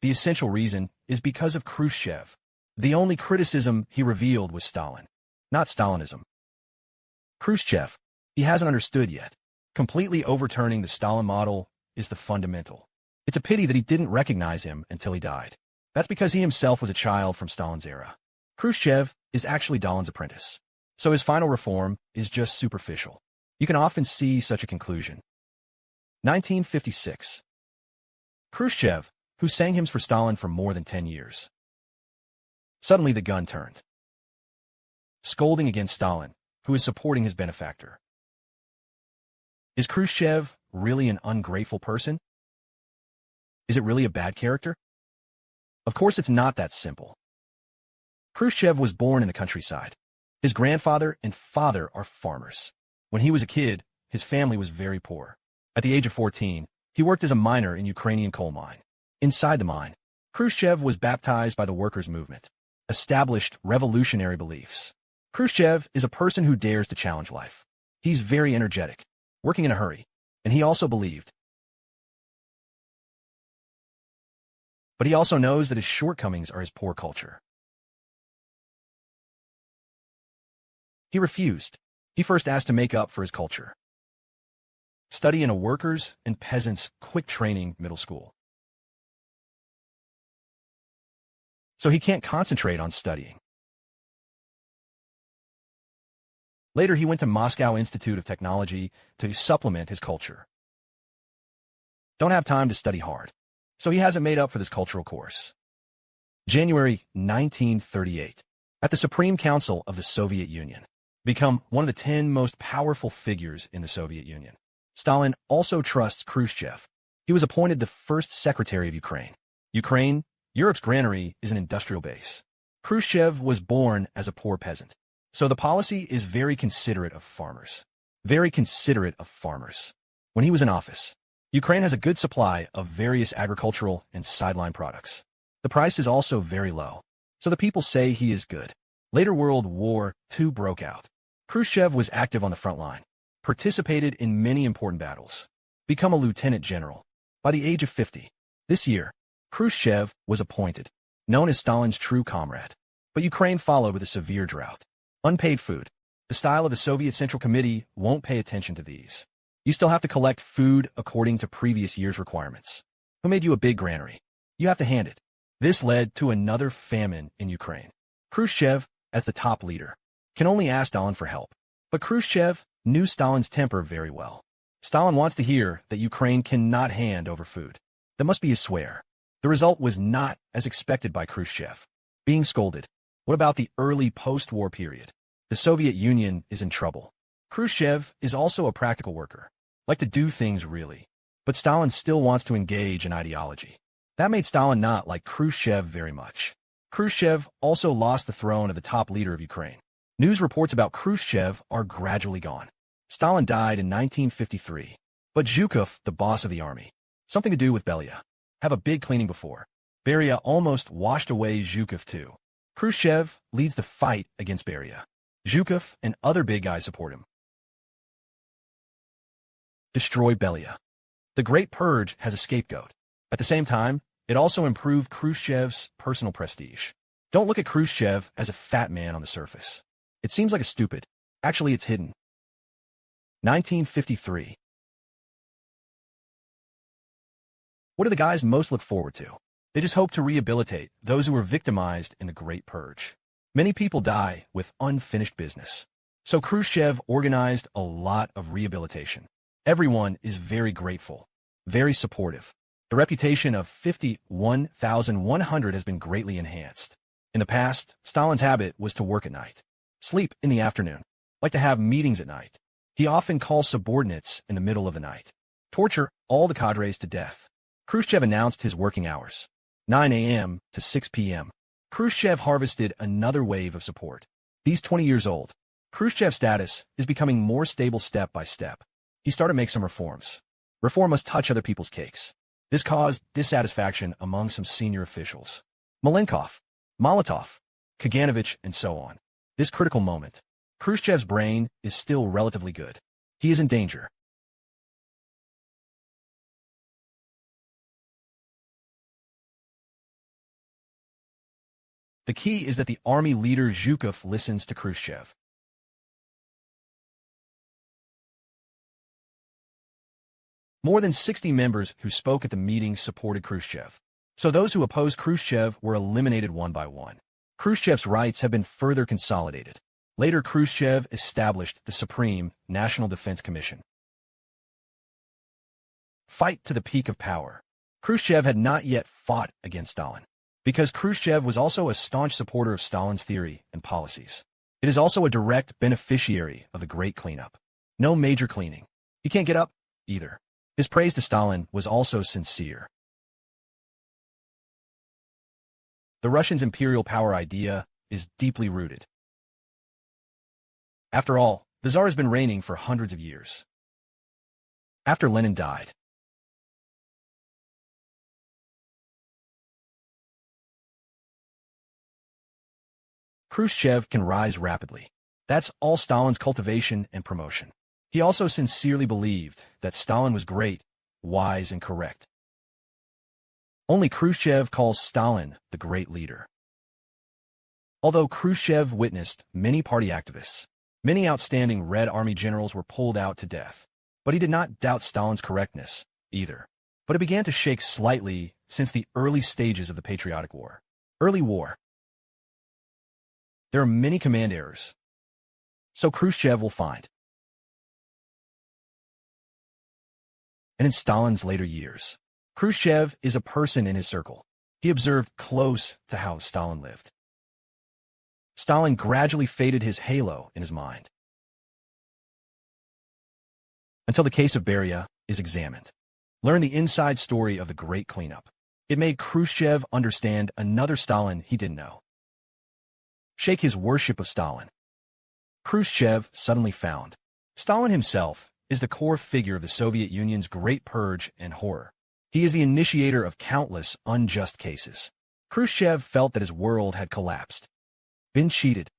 The essential reason is because of Khrushchev. The only criticism he revealed was Stalin, not Stalinism. Khrushchev, he hasn't understood yet. Completely overturning the Stalin model is the fundamental. It's a pity that he didn't recognize him until he died. That's because he himself was a child from Stalin's era. Khrushchev is actually Stalin's apprentice. So his final reform is just superficial. You can often see such a conclusion. 1956. Khrushchev, who sang hymns for Stalin for more than 10 years. Suddenly the gun turned. Scolding against Stalin, who is supporting his benefactor. Is Khrushchev really an ungrateful person? Is it really a bad character? Of course it's not that simple. Khrushchev was born in the countryside. His grandfather and father are farmers. When he was a kid, his family was very poor. At the age of 14, he worked as a miner in Ukrainian coal mine. Inside the mine, Khrushchev was baptized by the workers' movement, established revolutionary beliefs. Khrushchev is a person who dares to challenge life. He's very energetic, working in a hurry, and he also believed. But he also knows that his shortcomings are his poor culture. He refused. He first asked to make up for his culture. Study in a workers' and peasants' quick training middle school. So he can't concentrate on studying. Later, he went to Moscow Institute of Technology to supplement his culture. Don't have time to study hard, so he hasn't made up for this cultural course. January 1938. At the Supreme Council of the Soviet Union. Become one of the 10 most powerful figures in the Soviet Union. Stalin also trusts Khrushchev. He was appointed the first secretary of Ukraine. Ukraine, Europe's granary, is an industrial base. Khrushchev was born as a poor peasant. So the policy is very considerate of farmers. Very considerate of farmers. When he was in office, Ukraine has a good supply of various agricultural and sideline products. The price is also very low. So the people say he is good. Later World War II broke out. Khrushchev was active on the front line, participated in many important battles, become a lieutenant general. By the age of 50, this year, Khrushchev was appointed, known as Stalin's true comrade. But Ukraine followed with a severe drought. Unpaid food. The style of the Soviet Central Committee won't pay attention to these. You still have to collect food according to previous year's requirements. Who made you a big granary? You have to hand it. This led to another famine in Ukraine. Khrushchev, as the top leader, can only ask Stalin for help. But Khrushchev knew Stalin's temper very well. Stalin wants to hear that Ukraine cannot hand over food. That must be a swear. The result was not as expected by Khrushchev. Being scolded. What about the early post-war period? The Soviet Union is in trouble. Khrushchev is also a practical worker, like to do things really. But Stalin still wants to engage in ideology. That made Stalin not like Khrushchev very much. Khrushchev also lost the throne of the top leader of Ukraine. News reports about Khrushchev are gradually gone. Stalin died in 1953. But Zhukov, the boss of the army, something to do with Beria. Have a big cleaning before. Beria almost washed away Zhukov too. Khrushchev leads the fight against Beria. Zhukov and other big guys support him. Destroy Beria. The Great Purge has a scapegoat. At the same time, it also improved Khrushchev's personal prestige. Don't look at Khrushchev as a fat man on the surface. It seems like a stupid. Actually, it's hidden. 1953. What do the guys most look forward to? They just hope to rehabilitate those who were victimized in the Great Purge. Many people die with unfinished business. So Khrushchev organized a lot of rehabilitation. Everyone is very grateful, very supportive. The reputation of 51,100 has been greatly enhanced. In the past, Stalin's habit was to work at night, sleep in the afternoon, like to have meetings at night. He often calls subordinates in the middle of the night, torture all the cadres to death. Khrushchev announced his working hours, 9 a.m. to 6 p.m. Khrushchev harvested another wave of support. He's 20 years old. Khrushchev's status is becoming more stable step by step. He started to make some reforms. Reform must touch other people's cakes. This caused dissatisfaction among some senior officials. Malenkov, Molotov, Kaganovich, and so on. This critical moment, Khrushchev's brain is still relatively good. He is in danger. The key is that the army leader Zhukov listens to Khrushchev. More than 60 members who spoke at the meeting supported Khrushchev. So those who opposed Khrushchev were eliminated one by one. Khrushchev's rights have been further consolidated. Later, Khrushchev established the Supreme National Defense Commission. Fight to the peak of power. Khrushchev had not yet fought against Stalin, because Khrushchev was also a staunch supporter of Stalin's theory and policies. It is also a direct beneficiary of the Great Cleanup. No major cleaning. He can't get up, either. His praise to Stalin was also sincere. The Russians' imperial power idea is deeply rooted. After all, the Tsar has been reigning for hundreds of years. After Lenin died, Khrushchev can rise rapidly. That's all Stalin's cultivation and promotion. He also sincerely believed that Stalin was great, wise, and correct. Only Khrushchev calls Stalin the great leader. Although Khrushchev witnessed many party activists, many outstanding Red Army generals were pulled out to death. But he did not doubt Stalin's correctness, either. But it began to shake slightly since the early stages of the Patriotic War. Early war. There are many command errors. So Khrushchev will find. And in Stalin's later years, Khrushchev is a person in his circle. He observed close to how Stalin lived. Stalin gradually faded his halo in his mind, until the case of Beria is examined. Learn the inside story of the Great Cleanup. It made Khrushchev understand another Stalin he didn't know. Shake his worship of Stalin. Khrushchev suddenly found Stalin himself is the core figure of the Soviet Union's Great Purge and horror. He is the initiator of countless unjust cases. Khrushchev felt that his world had collapsed, been cheated.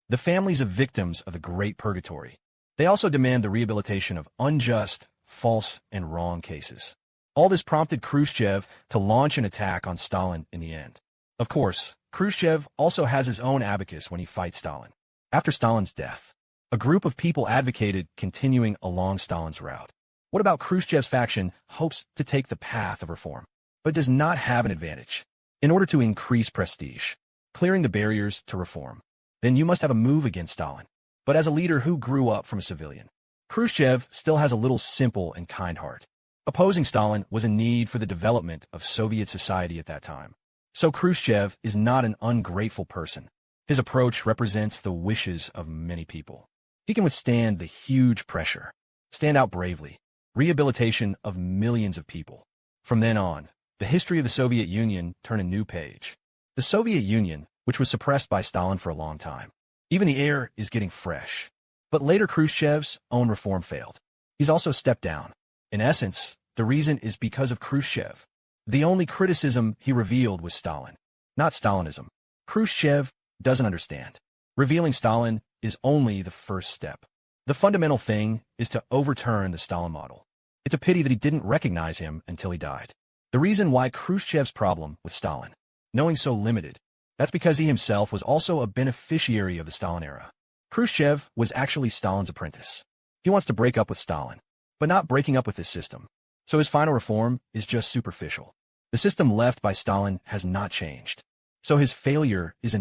The families of victims of the Great Purgatory. They also demand the rehabilitation of unjust, false, and wrong cases. All this prompted Khrushchev to launch an attack on Stalin in the end. Of course, Khrushchev also has his own abacus when he fights Stalin. After Stalin's death, a group of people advocated continuing along Stalin's route. What about Khrushchev's faction hopes to take the path of reform, but does not have an advantage? In order to increase prestige, clearing the barriers to reform, then you must have a move against Stalin. But as a leader who grew up from a civilian, Khrushchev still has a little simple and kind heart. Opposing Stalin was a need for the development of Soviet society at that time. So Khrushchev is not an ungrateful person. His approach represents the wishes of many people. He can withstand the huge pressure, stand out bravely, rehabilitation of millions of people. From then on, the history of the Soviet Union turned a new page. The Soviet Union, which was suppressed by Stalin for a long time. Even the air is getting fresh. But later Khrushchev's own reform failed. He's also stepped down. In essence, the reason is because of Khrushchev. The only criticism he revealed was Stalin, not Stalinism. Khrushchev doesn't understand. Revealing Stalin is only the first step. The fundamental thing is to overturn the Stalin model. It's a pity that he didn't recognize him until he died. The reason why Khrushchev's problem with Stalin, knowing so limited, that's because he himself was also a beneficiary of the Stalin era. Khrushchev was actually Stalin's apprentice. He wants to break up with Stalin, but not breaking up with his system. So his final reform is just superficial. The system left by Stalin has not changed. So his failure is